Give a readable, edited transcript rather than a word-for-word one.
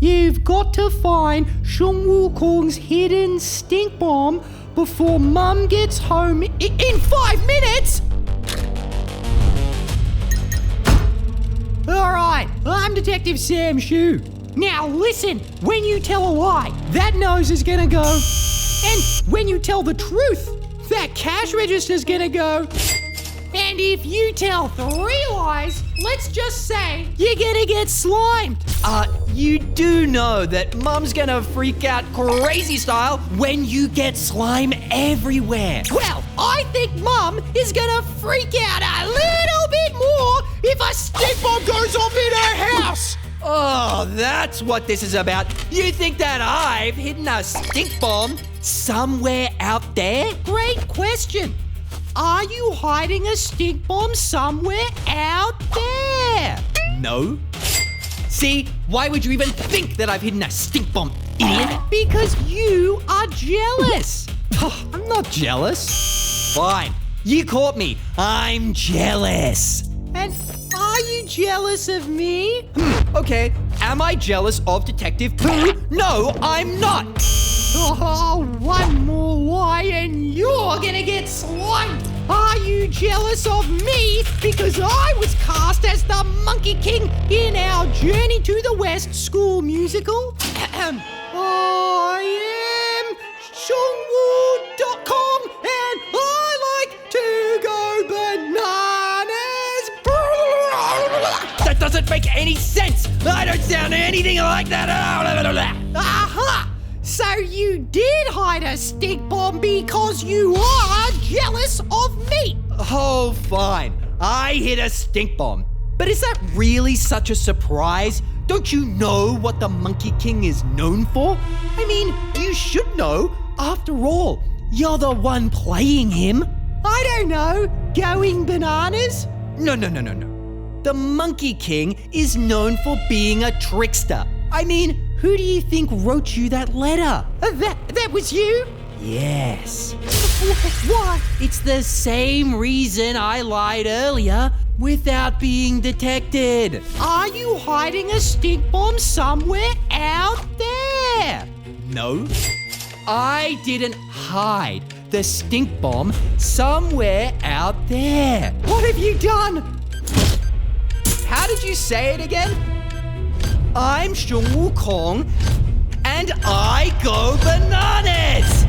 You've got to find Sun WuKong's hidden stink bomb before Mum gets home in 5 minutes! Alright, I'm Detective Sam Shue. Now listen, when you tell a lie, that nose is gonna go. And when you tell the truth, that cash register's gonna go. And if you tell 3 lies, let's just say you're gonna get slimed. You do know that Mum's gonna freak out crazy style when you get slime everywhere. Well, I think Mum is gonna freak out a little bit more if a stink bomb goes off in her house. Oh, that's what this is about. You think that I've hidden a stink bomb somewhere out there? Great question. Are you hiding a stink bomb somewhere out there? No. See, why would you even think that I've hidden a stink bomb, idiot? Because you are jealous. I'm not jealous. Fine, you caught me. I'm jealous. And are you jealous of me? Okay, am I jealous of Detective Pooh? No, I'm not. Oh, one more lie and you're gonna get slimed. Are you jealous of me because I was cast as the Monkey King in our Journey to the West school musical? I am SunWu.com and I like to go bananas. That doesn't make any sense. I don't sound anything like that. Aha! So you did hide a stink bomb because you are jealous of me. Oh, fine. I hid a stink bomb. But is that really such a surprise? Don't you know what the Monkey King is known for? I mean, you should know. After all, you're the one playing him. I don't know. Going bananas? No. The Monkey King is known for being a trickster. I mean, who do you think wrote you that letter? That was you? Yes. Why? It's the same reason I lied earlier without being detected. Are you hiding a stink bomb somewhere out there? No, I didn't hide the stink bomb somewhere out there. What have you done? How did you say it again? I'm Sun WuKong and I go bananas!